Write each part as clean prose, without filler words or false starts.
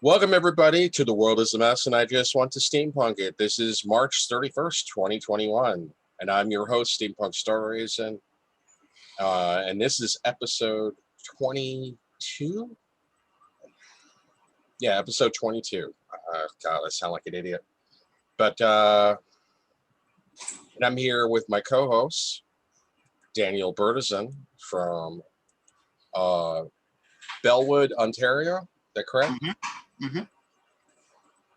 Welcome, everybody, to The World is a Mess, and I Just Want to Steampunk It. This is March 31st, 2021, and I'm your host, Steampunk Starraisin, and this is episode 22? Yeah, episode 22. God, I sound like an idiot. But, and I'm here with my co-host, Daniel Bertizan from Bellwood, Ontario. Is that correct? Mm-hmm. Mm-hmm.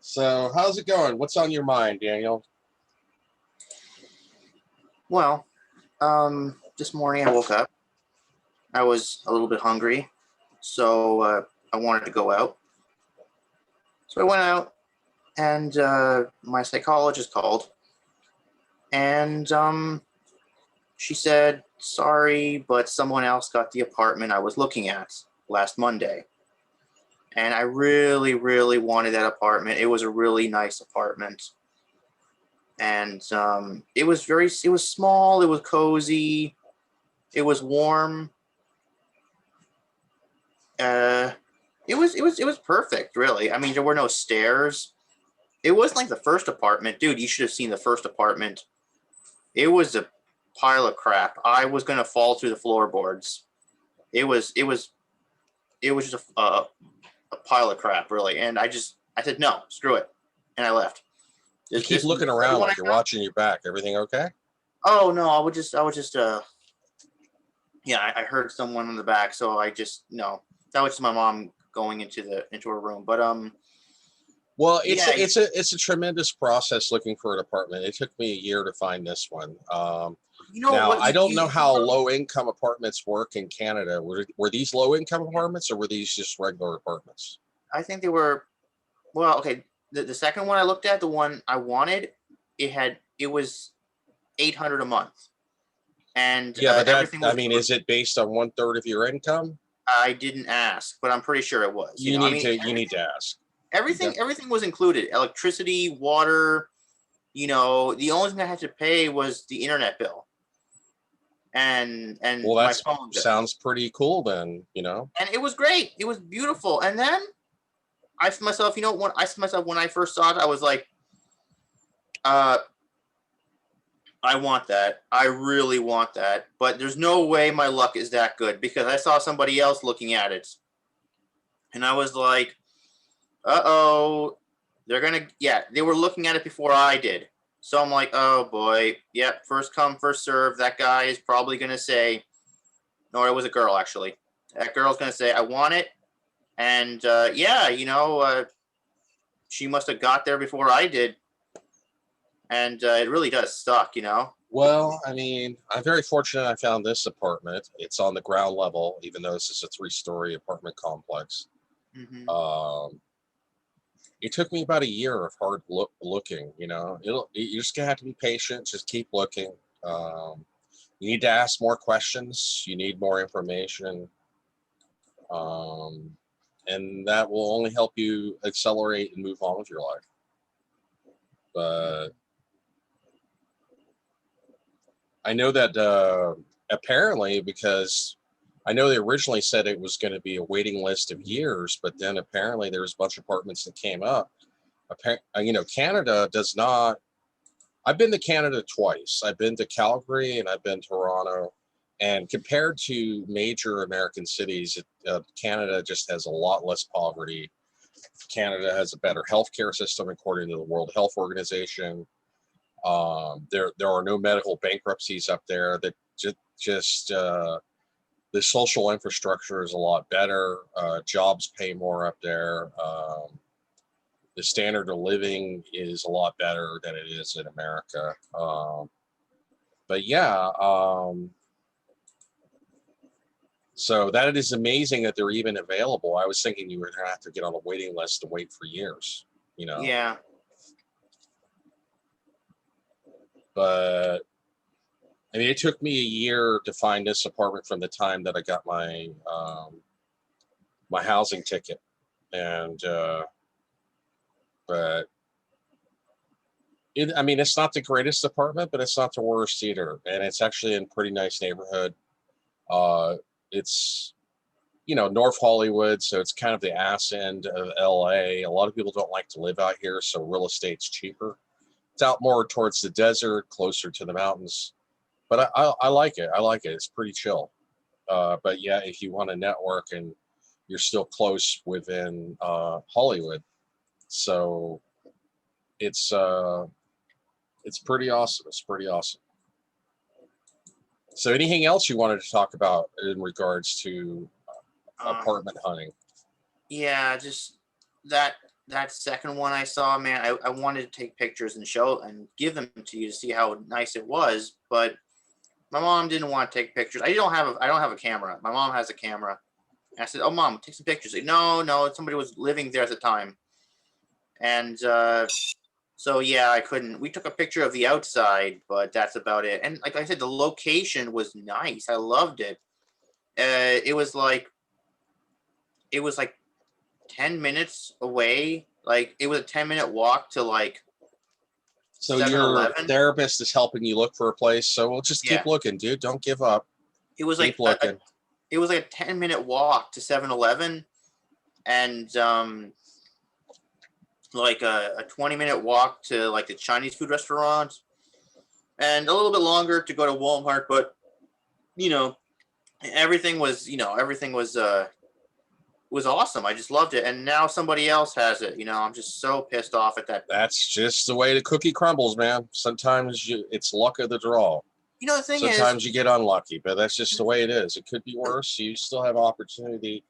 So, how's it going? What's on your mind, Daniel? Well, this morning I woke up. I was a little bit hungry, so I wanted to go out. So I went out, and my psychologist called, and she said, "Sorry, but someone else got the apartment I was looking at last Monday." And I really, really wanted that apartment. It was a really nice apartment. And it was small, it was cozy, it was warm. It was perfect, really. I mean, there were no stairs. It wasn't like the first apartment. Dude, you should have seen the first apartment. It was a pile of crap. I was gonna fall through the floorboards. It was just a pile of crap, really. And I said, no, screw it. And I left. You keep looking around like you're watching your back. Everything okay? Oh, no, I heard someone in the back. So no, that was just my mom going into her room. But, well, it's a tremendous process looking for an apartment. It took me a year to find this one. I don't know how low-income apartments work in Canada. Were these low-income apartments, or were these just regular apartments? I think they were. Well, okay. The second one I looked at, the one I wanted, it was $800 a month, and yeah, but everything. Is it based on 1/3 of your income? I didn't ask, but I'm pretty sure it was. You need to ask. Everything was included: electricity, water. The only thing I had to pay was the internet bill. And well, my phone bill. Sounds pretty cool then, And it was great. It was beautiful. And then I said to myself, when I first saw it, I was like, I want that. I really want that. But there's no way my luck is that good, because I saw somebody else looking at it. And I was like, uh-oh. They were looking at it before I did. So I'm like, oh boy, yep, first come, first serve. That guy is probably going to say, no, it was a girl, actually. That girl's going to say, I want it. And she must have got there before I did. And it really does suck, Well, I'm very fortunate I found this apartment. It's on the ground level, even though this is a 3-story apartment complex. Mm-hmm. It took me about a year of hard looking, you just have to be patient, just keep looking. You need to ask more questions, you need more information, and that will only help you accelerate and move on with your life. But I know that apparently, because I know they originally said it was going to be a waiting list of years, but then apparently there was a bunch of apartments that came up. Canada does not. I've been to Canada twice. I've been to Calgary and I've been to Toronto. And compared to major American cities, Canada just has a lot less poverty. Canada has a better healthcare system, according to the World Health Organization. There are no medical bankruptcies up there. That just the social infrastructure is a lot better. Jobs pay more up there. The standard of living is a lot better than it is in America. So that is amazing that they're even available. I was thinking you were going to have to get on a waiting list to wait for years, Yeah. But it took me a year to find this apartment from the time that I got my my housing ticket, and but it's not the greatest apartment, but it's not the worst either, and it's actually in a pretty nice neighborhood. It's North Hollywood, so it's kind of the ass end of LA. A lot of people don't like to live out here, so real estate's cheaper. It's out more towards the desert, closer to the mountains. But I like it. I like it. It's pretty chill. But yeah, if you want to network and you're still close within Hollywood, so it's pretty awesome. It's pretty awesome. So anything else you wanted to talk about in regards to apartment hunting? Yeah, just that second one I saw, man. I wanted to take pictures and show and give them to you to see how nice it was, but my mom didn't want to take pictures. I don't have a camera. My mom has a camera. And I said, "Oh, mom, take some pictures." Like, no, somebody was living there at the time, and so yeah, I couldn't. We took a picture of the outside, but that's about it. And like I said, the location was nice. I loved it. It was like 10 minutes away. Like it was a 10-minute walk to like So 7-Eleven. your therapist is helping you look for a place. So we'll just keep Yeah. looking, dude. Don't give up. It was Keep like looking. it was like a 10-minute walk to 7-Eleven, and like a 20-minute walk to like the Chinese food restaurant, and a little bit longer to go to Walmart. But you know, everything was awesome. I just loved it, and now somebody else has it. I'm just so pissed off at that. That's just the way the cookie crumbles, man. Sometimes it's luck of the draw. The thing Sometimes is, you get unlucky, but that's just the way it is. It could be worse. You still have opportunity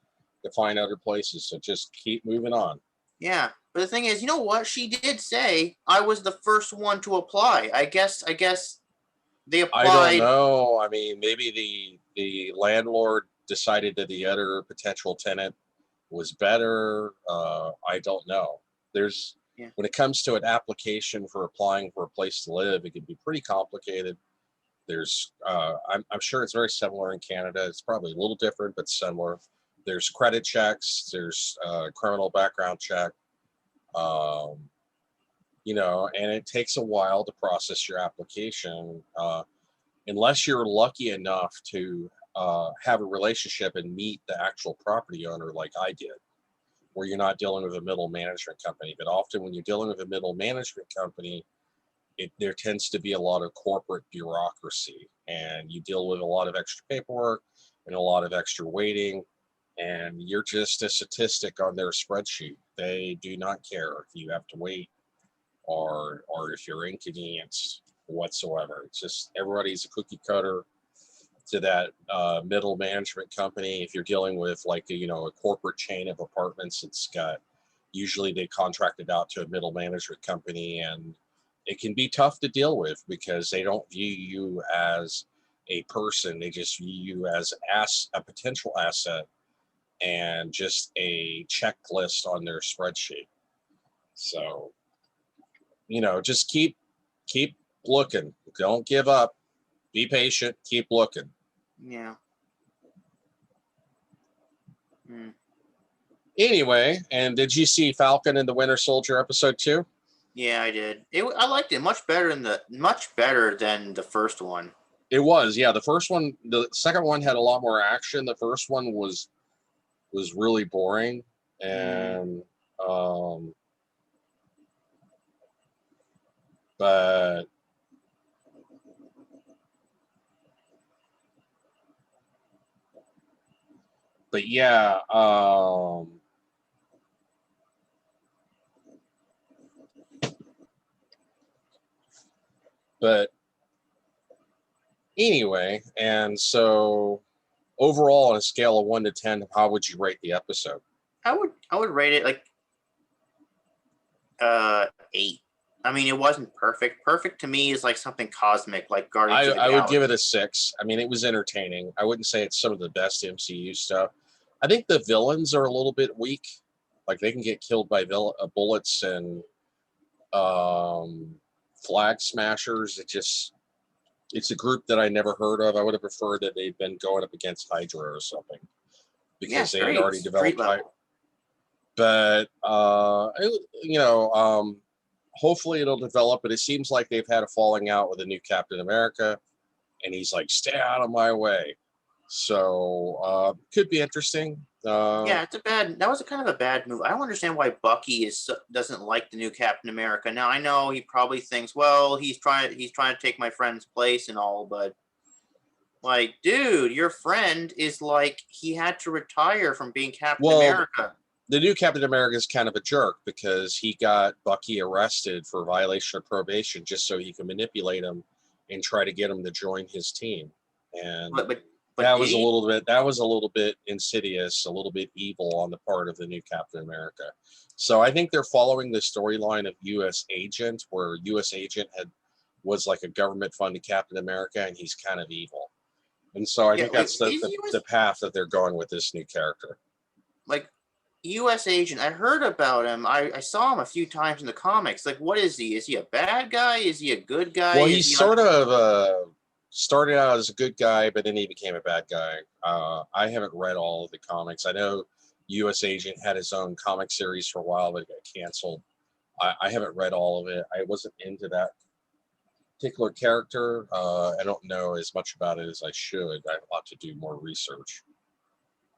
to find other places, so just keep moving on. yeah. But the thing is, you know what? She did say I was the first one to apply. I guess they applied. I don't know. I mean, maybe the landlord decided that the other potential tenant was better. I don't know. When it comes to an application for applying for a place to live, it can be pretty complicated. I'm sure it's very similar in Canada. It's probably a little different, but similar. There's credit checks. There's criminal background check. And it takes a while to process your application, unless you're lucky enough to have a relationship and meet the actual property owner like I did, where you're not dealing with a middle management company. But often when you're dealing with a middle management company, there tends to be a lot of corporate bureaucracy, and you deal with a lot of extra paperwork and a lot of extra waiting, and you're just a statistic on their spreadsheet. They do not care if you have to wait or if you're inconvenienced whatsoever. It's just everybody's a cookie cutter to that middle management company. If you're dealing with like a corporate chain of apartments, usually they contract it out to a middle management company, and it can be tough to deal with because they don't view you as a person. They just view you as a potential asset and just a checklist on their spreadsheet. So, just keep looking. Don't give up. Be patient. Keep looking. Yeah. Anyway, and did you see Falcon and the Winter Soldier episode 2? Yeah, I did. I liked it much better than the first one. It was, yeah. The second one had a lot more action. The first one was really boring, and but yeah, but anyway, and so overall, on a scale of 1 to 10, how would you rate the episode? I would rate it like 8. I mean, it wasn't perfect. Perfect to me is like something cosmic, like Guardians of the Galaxy. I would give it a 6. I mean, it was entertaining. I wouldn't say it's some of the best MCU stuff. I think the villains are a little bit weak. Like they can get killed by bullets and flag smashers. It's a group that I never heard of. I would have preferred that they'd been going up against Hydra or something because they had already developed Hydra. But hopefully it'll develop. But it seems like they've had a falling out with a new Captain America, and he's like, "Stay out of my way." So could be interesting. Yeah, that was a kind of a bad move. I don't understand why Bucky doesn't like the new Captain America. Now I know he probably thinks, well, he's trying to take my friend's place and all, but like, dude, your friend is like he had to retire from being Captain Well, America. the new Captain America is kind of a jerk because he got Bucky arrested for violation of probation just so he could manipulate him and try to get him to join his team. And But did he? that was a little bit insidious, a little bit evil on the part of the new Captain America. So I think they're following the storyline of U.S. Agent, where U.S. Agent was like a government funded Captain America, and he's kind of evil. And so I Yeah, think wait, that's is the path that they're going with this new character. like U.S. Agent? I heard about him. I saw him a few times in the comics. Like, what is he? Is he a bad guy? Is he a good guy? Well, he Is he like? sort of started out as a good guy, but then he became a bad guy. I haven't read all of the comics. I know U.S. Agent had his own comic series for a while, but it got canceled. I haven't read all of it. I wasn't into that particular character. I don't know as much about it as I should. I ought to do more research.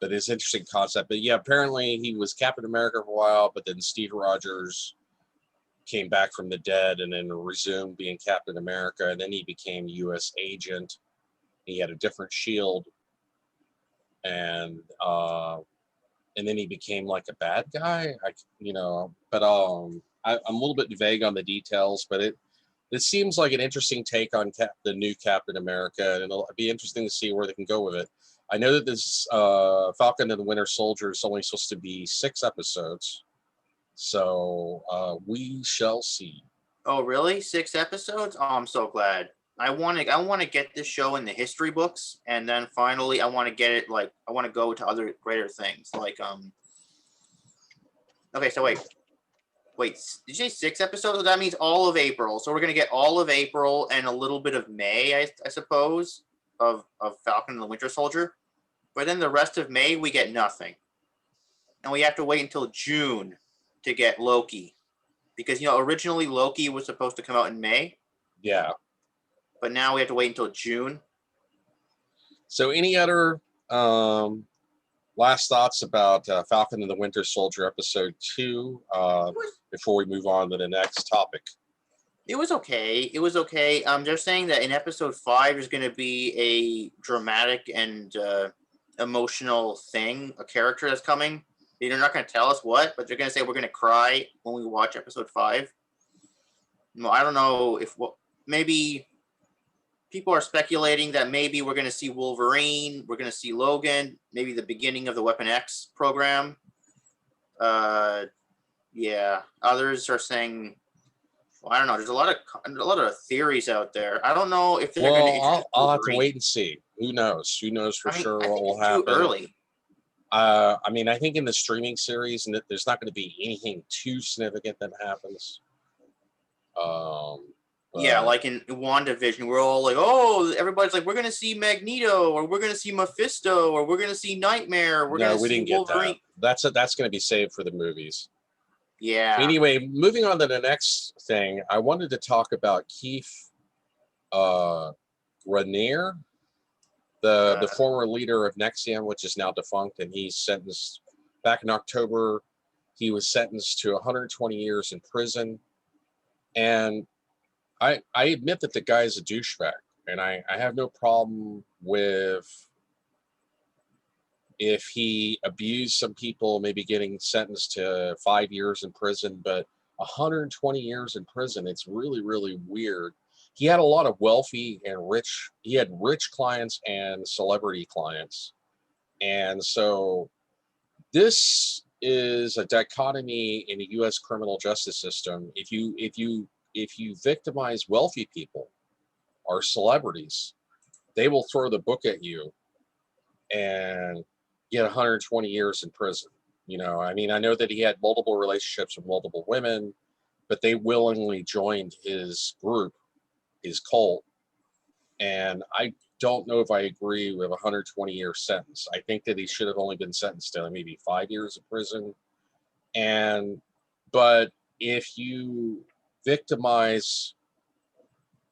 But it's an interesting concept. But yeah, apparently he was Captain America for a while, but then Steve Rogers came back from the dead and then resumed being Captain America. And then he became U.S. Agent. He had a different shield, and then he became like a bad guy. But I'm a little bit vague on the details, but it seems like an interesting take on the new Captain America, and it'll be interesting to see where they can go with it. I know that this Falcon and the Winter Soldier is only supposed to be 6 episodes, so we shall see. Oh, really? 6 episodes? Oh, I'm so glad. I want to get this show in the history books, and then finally I want to get it. Like, I want to go to other greater things. Like, okay, so wait, did you say 6 episodes? That means all of April. So we're gonna get all of April and a little bit of May, I suppose, of Falcon and the Winter Soldier. But then the rest of May we get nothing, and we have to wait until June to get Loki, because originally Loki was supposed to come out in May, Yeah. but now we have to wait until June. So any other last thoughts about Falcon and the Winter Soldier episode 2 before we move on to the next topic? It was okay. It was okay. They're saying that in episode 5 there's going to be a dramatic and emotional thing, a character that's coming. They're not going to tell us what, but they're going to say we're going to cry when we watch episode 5. No, I don't know if maybe people are speculating that maybe we're going to see Wolverine, we're going to see Logan, maybe the beginning of the Weapon X program. Yeah. Others are saying, well, I don't know. There's a lot of theories out there. I don't know if they're going to introduce I'll have to Wolverine. wait and see. Who knows? Who knows for sure I what think will it's too happen? early. I think in the streaming series, and there's not going to be anything too significant that happens. Yeah, like in WandaVision, we're all like, oh, everybody's like, we're going to see Magneto, or we're going to see Mephisto, or we're going to see Nightmare, we're going to we see didn't get Wolverine. that. That's going to be saved for the movies. Yeah. Anyway, moving on to the next thing, I wanted to talk about Keith Raniere, the former leader of Nexium, which is now defunct, and he's sentenced back in October. He was sentenced to 120 years in prison, and I admit that the guy is a douchebag, and I have no problem with if he abused some people, maybe getting sentenced to 5 years in prison, but 120 years in prison, it's really, really weird. He had a lot of wealthy and he had rich clients and celebrity clients. And so this is a dichotomy in the US criminal justice system. If you victimize wealthy people or celebrities, they will throw the book at you and get 120 years in prison. I know that he had multiple relationships with multiple women, but they willingly joined his group, his cult. And I don't know if I agree with a 120-year sentence. I think that he should have only been sentenced to maybe 5 years of prison. But if you victimize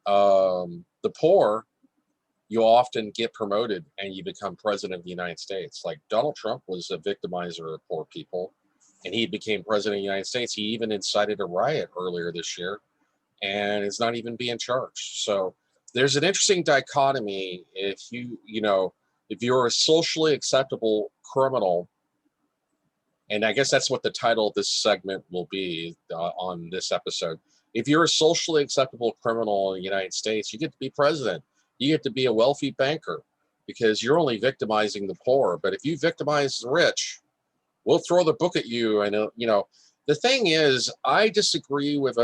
the poor, you often get promoted and you become president of the United States. Like Donald Trump was a victimizer of poor people, and he became president of the United States. He even incited a riot earlier this year, and is not even being charged. So there's an interesting dichotomy. If if you're a socially acceptable criminal, and I guess that's what the title of this segment will be on this episode. If you're a socially acceptable criminal in the United States, you get to be president. You get to be a wealthy banker because you're only victimizing the poor. But if you victimize the rich, we'll throw the book at you. And, the thing is, I disagree with,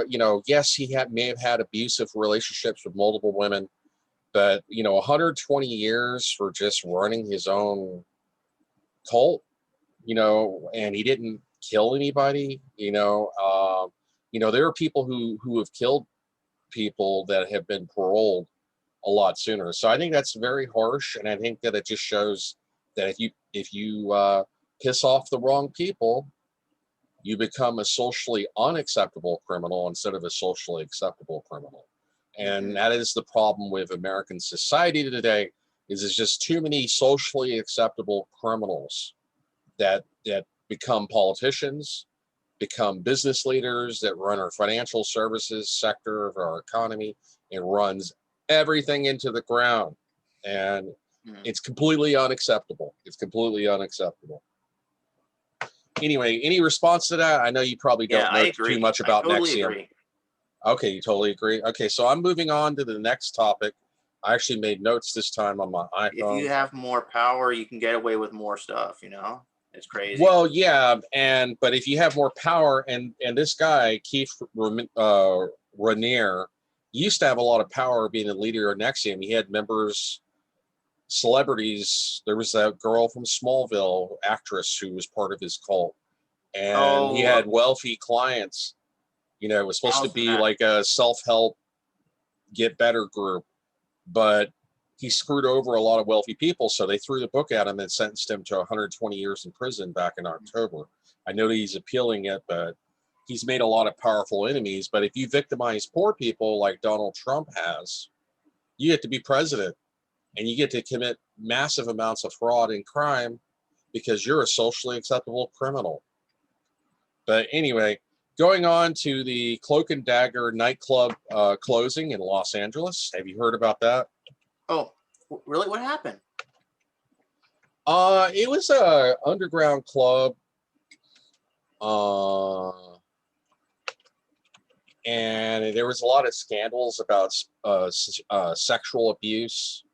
yes, he may have had abusive relationships with multiple women, but, 120 years for just running his own cult, and he didn't kill anybody, there are people who have killed people that have been paroled a lot sooner. So I think that's very harsh, and I think that it just shows that if you piss off the wrong people, you become a socially unacceptable criminal instead of a socially acceptable criminal. And that is the problem with American society today, is there's just too many socially acceptable criminals that become politicians, become business leaders, that run our financial services sector of our economy and runs everything into the ground. And it's completely unacceptable. It's completely unacceptable. Anyway, any response to that? I know you probably don't know too much about Nexium. Agree. Okay, you totally agree. Okay, so I'm moving on to the next topic. I actually made notes this time on my iPhone. If you have more power, you can get away with more stuff, It's crazy. Well, yeah, but if you have more power, and this guy, Keith Raniere, used to have a lot of power being the leader of Nexium. He had members, celebrities. There was that girl from Smallville, actress, who was part of his cult. And he had wealthy clients. It was supposed to be like a self-help, get better group. But he screwed over a lot of wealthy people, so they threw the book at him and sentenced him to 120 years in prison back in October. I know that he's appealing it, but he's made a lot of powerful enemies. But if you victimize poor people like Donald Trump has, you get to be president, and you get to commit massive amounts of fraud and crime because you're a socially acceptable criminal. But anyway, going on to the Cloak and Dagger Night Club closing in Los Angeles. Have you heard about that? Oh, really? What happened? It was a underground club. And there was a lot of scandals about sexual abuse.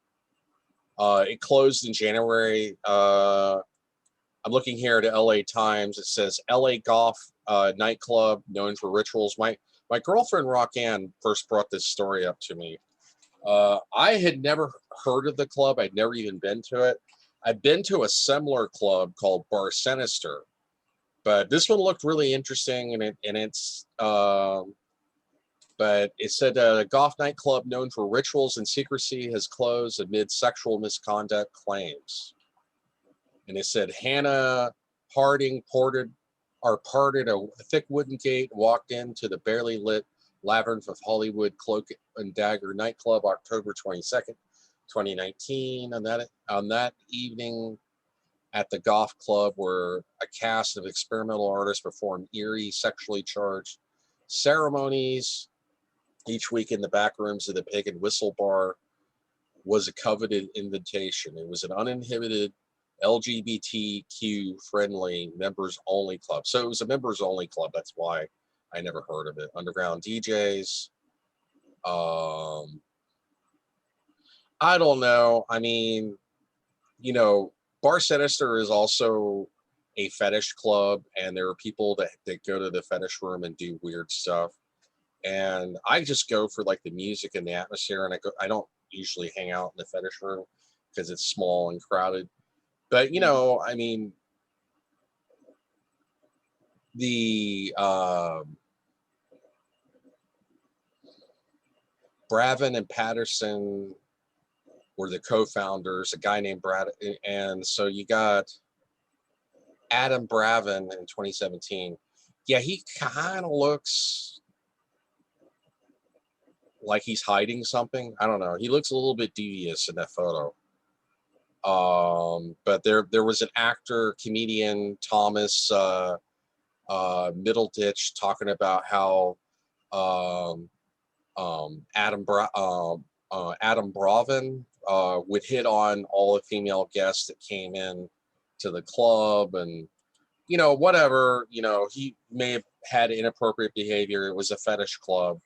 It closed in January. I'm looking here at the LA Times. It says LA Golf nightclub known for rituals. My girlfriend Roxanne first brought this story up to me. I had never heard of the club. I'd never even been to it. I've been to a similar club called Bar Sinister, but this one looked really interesting, but it said a golf nightclub known for rituals and secrecy has closed amid sexual misconduct claims. And it said Hannah Harding parted a thick wooden gate, walked into the barely lit labyrinth of Hollywood Cloak and Dagger Nightclub October 22nd, 2019. On that evening at the golf club, where a cast of experimental artists performed eerie, sexually charged ceremonies each week in the back rooms of the Pig and Whistle Bar, was a coveted invitation. It was an uninhibited LGBTQ friendly members only club. So it was a members only club. That's why I never heard of it. Underground DJs. I don't know. I mean, Bar Sinister is also a fetish club, and there are people that go to the fetish room and do weird stuff. And I just go for like the music and the atmosphere, and I don't usually hang out in the fetish room because it's small and crowded. But I mean, the Bravin and Patterson were the co-founders, a guy named Brad, and so you got Adam Bravin in 2017. Yeah, he kind of looks like he's hiding something. I don't know. He looks a little bit devious in that photo. But there was an actor, comedian, Thomas Middleditch, talking about how Adam Bravin would hit on all the female guests that came in to the club, and whatever, he may have had inappropriate behavior. It was a fetish club,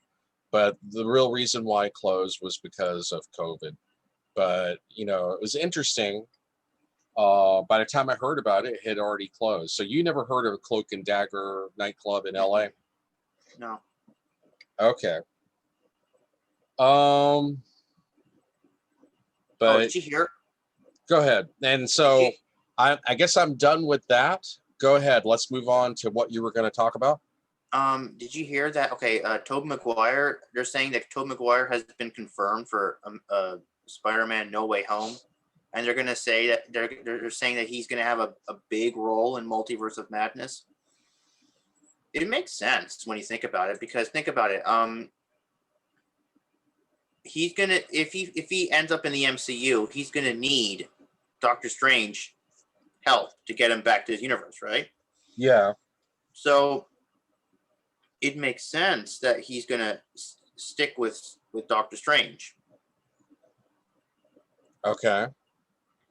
but the real reason why it closed was because of COVID. But it was interesting. By the time I heard about it, it had already closed. So you never heard of Cloak and Dagger Night Club in LA? No. Okay. But did you hear? Go ahead. And so I guess I'm done with that. Go ahead. Let's move on to what you were going to talk about. Did you hear that? Okay, Tobey Maguire. They're saying that Tobey Maguire has been confirmed for Spider-Man: No Way Home, and they're going to say that they're saying that he's going to have a big role in Multiverse of Madness. It makes sense when you think about it, because think about it. He's gonna if he ends up in the MCU, he's gonna need Doctor Strange help to get him back to his universe, right? Yeah. So it makes sense that he's gonna stick with Doctor Strange. Okay.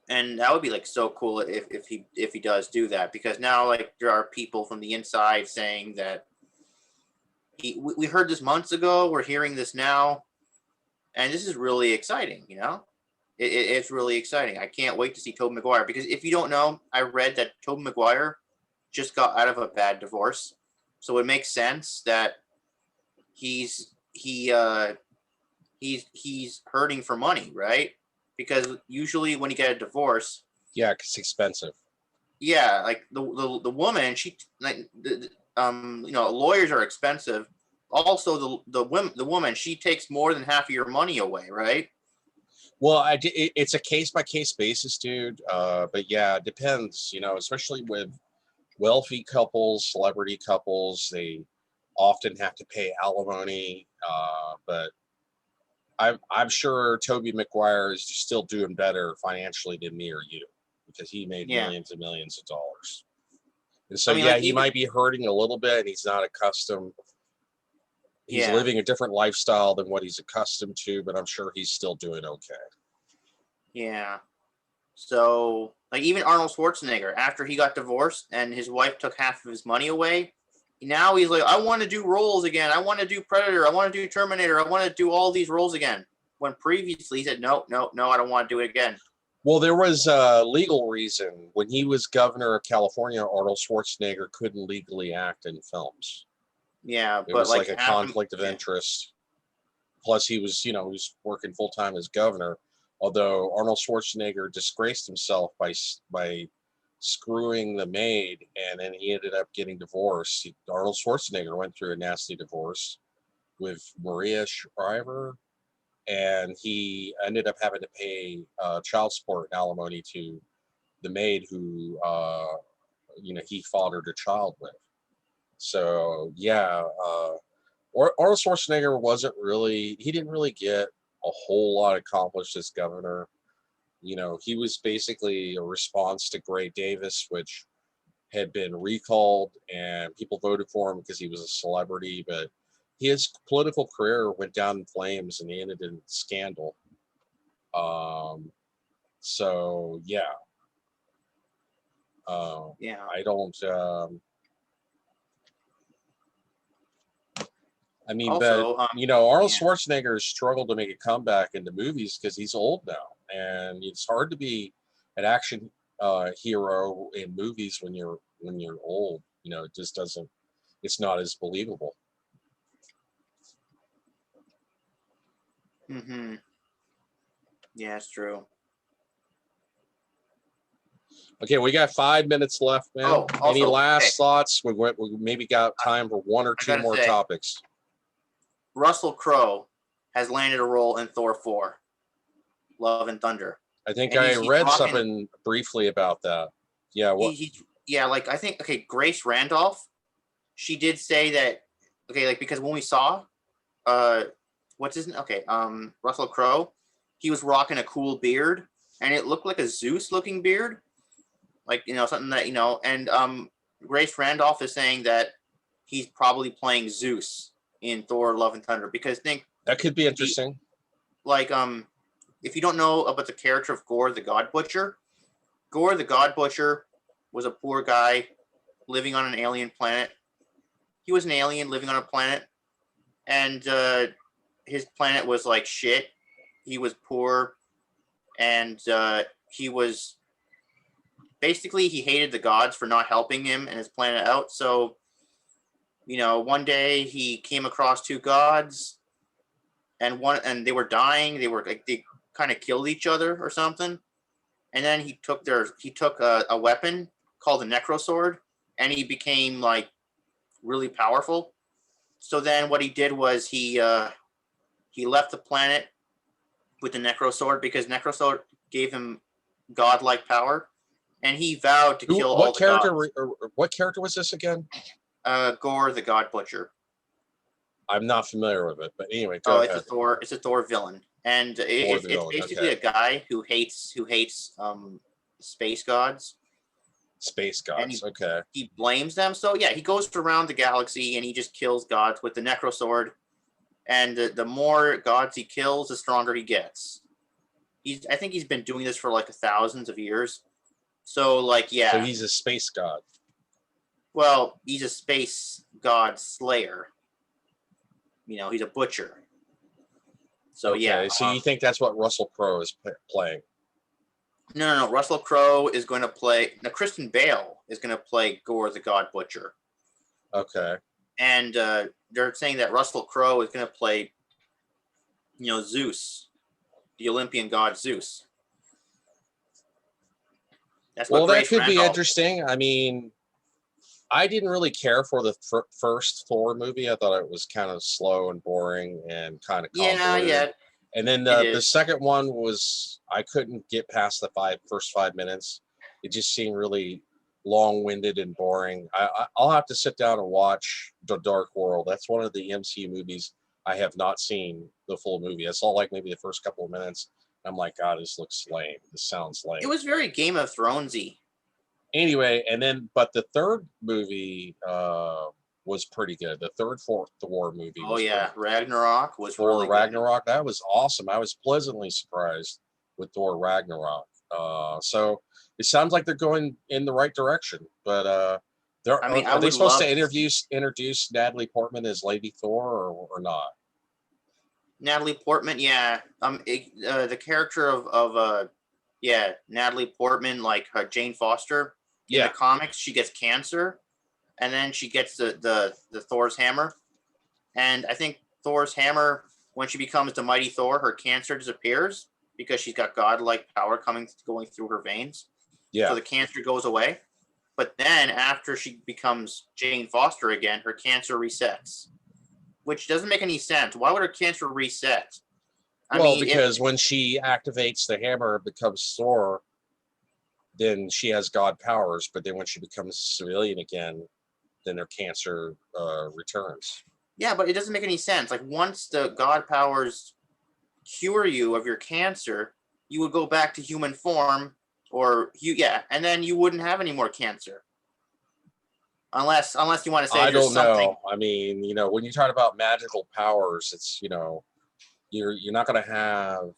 And that would be like so cool if he does do that, because now like there are people from the inside saying that we heard this months ago, we're hearing this now, and this is really exciting. It's really exciting. I can't wait to see Tobey Maguire, because if you don't know, I read that Tobey Maguire just got out of a bad divorce, so it makes sense that he's hurting for money, right? Because usually when you get a divorce, yeah, it's expensive. Yeah, like the woman, she like lawyers are expensive. Also, the woman, she takes more than half of your money away, right? Well, it's a case by case basis, dude. But yeah, it depends. Especially with wealthy couples, celebrity couples, they often have to pay alimony. But I'm sure Tobey Maguire is still doing better financially than me or you, because he made millions and millions of dollars. And so, he might be hurting a little bit, and he's not accustomed. He's living a different lifestyle than what he's accustomed to, but I'm sure he's still doing okay. Yeah. So, like, even Arnold Schwarzenegger, after he got divorced and his wife took half of his money away, now he's like, I want to do roles again. I want to do Predator. I want to do Terminator. I want to do all these roles again. When previously he said, no, I don't want to do it again. Well, there was a legal reason. When he was governor of California, Arnold Schwarzenegger couldn't legally act in films. Yeah, it was like a conflict of interest. Plus, he was, he was working full time as governor. Although Arnold Schwarzenegger disgraced himself by screwing the maid, and then he ended up getting divorced. Arnold Schwarzenegger went through a nasty divorce with Maria Shriver, and he ended up having to pay child support and alimony to the maid who, he fathered a child with. So, yeah, Arnold Schwarzenegger he didn't really get a whole lot accomplished as governor. He was basically a response to Gray Davis, which had been recalled, and people voted for him because he was a celebrity, but his political career went down in flames and he ended in scandal. So yeah. I don't I mean, also, but Arnold Schwarzenegger has struggled to make a comeback into movies because he's old now, and it's hard to be an action hero in movies when you're old. It just doesn't. It's not as believable. Mm-hmm. Yeah, it's true. Okay, we got 5 minutes left, man. Also, any last thoughts? We maybe got time for one or two more topics. Russell Crowe has landed a role in Thor 4, Love and Thunder. I think I read something briefly about that. Yeah, what? I think, Grace Randolph, she did say that, because when we saw what's his name? Okay, Russell Crowe. He was rocking a cool beard, and it looked like a Zeus-looking beard, like something that And Grace Randolph is saying that he's probably playing Zeus in Thor: Love and Thunder because that could be interesting. If you don't know about the character of Gore the God Butcher was a poor guy living on an alien planet. He was an alien living on a planet, and his planet was like shit. He was poor, and he was basically he hated the gods for not helping him and his planet out. So, one day he came across two gods, and they were dying. They kind of killed each other or something. And then he took a weapon called a Necrosword, and he became like really powerful. So then what he did was he left the planet with the Necrosword because Necrosword gave him godlike power, and he vowed to kill all the gods. What character was this again? Gore the God Butcher. I'm not familiar with it, but anyway, go ahead. It's a Thor villain, and it's basically a guy who hates space gods. Space gods. Okay. He blames them. So yeah, he goes around the galaxy and he just kills gods with the Necrosword. And the more gods he kills, the stronger he gets. I think he's been doing this for like thousands of years. So yeah. So he's a space god. Well, he's a space god slayer. He's a butcher. So okay, yeah. So you think that's what Russell Crowe is playing? No. Russell Crowe is going to play. No, Kristen Bale is going to play Gore the God Butcher. Okay. And they're saying that Russell Crowe is going to play, Zeus, the Olympian god Zeus. That could be interesting. I mean, I didn't really care for the first Thor movie. I thought it was kind of slow and boring and kind of convoluted. Yeah. And then the second one was, I couldn't get past the first 5 minutes. It just seemed really long-winded and boring. I'll have to sit down and watch The Dark World. That's one of the MCU movies I have not seen the full movie. I saw like maybe the first couple of minutes. I'm like, God, this looks lame. This sounds lame. It was very Game of Thronesy. Anyway, but the third movie was pretty good. The third Thor movie. Oh yeah, Ragnarok was really good. Ragnarok. That was awesome. I was pleasantly surprised with Thor Ragnarok. So it sounds like they're going in the right direction. But are they supposed to introduce Natalie Portman as Lady Thor or not? Natalie Portman, yeah. The character of Natalie Portman, like Jane Foster. In the comics, she gets cancer, and then she gets the Thor's hammer. And I think Thor's hammer, when she becomes the mighty Thor, her cancer disappears because she's got godlike power going through her veins. Yeah. So the cancer goes away. But then after she becomes Jane Foster again, her cancer resets, which doesn't make any sense. Why would her cancer reset? Because when she activates the hammer and becomes Thor, then she has god powers. But then when she becomes a civilian again, then her cancer returns. Yeah, but it doesn't make any sense. Like once the god powers cure you of your cancer, you would go back to human form, and then you wouldn't have any more cancer. Unless you want to say I don't know. I mean, when you talk about magical powers, it's you're not going to have.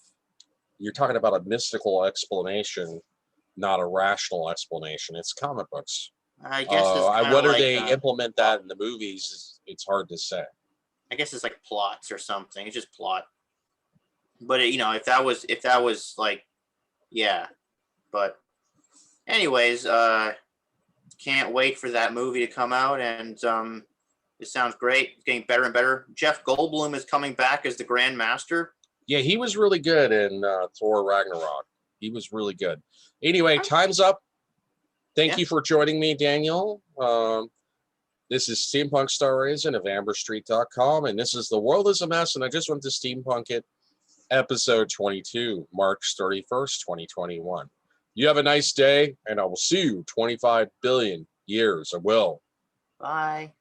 You're talking about a mystical explanation, not a rational explanation. It's comic books. I guess whether they implement that in the movies, it's hard to say. I guess it's like plots or something. It's just plot. But if that was like, yeah. But anyways, can't wait for that movie to come out, and it sounds great. It's getting better and better. Jeff Goldblum is coming back as the Grand Master. Yeah, he was really good in Thor Ragnarok. He was really good. Anyway, time's up. Thank you for joining me, Daniel. This is Steampunk Starraisin of AmberStreet.com, and this is The World is a Mess, and I just went to Steampunk It, episode 22, March 31st, 2021. You have a nice day, and I will see you 25 billion years. I will. Bye.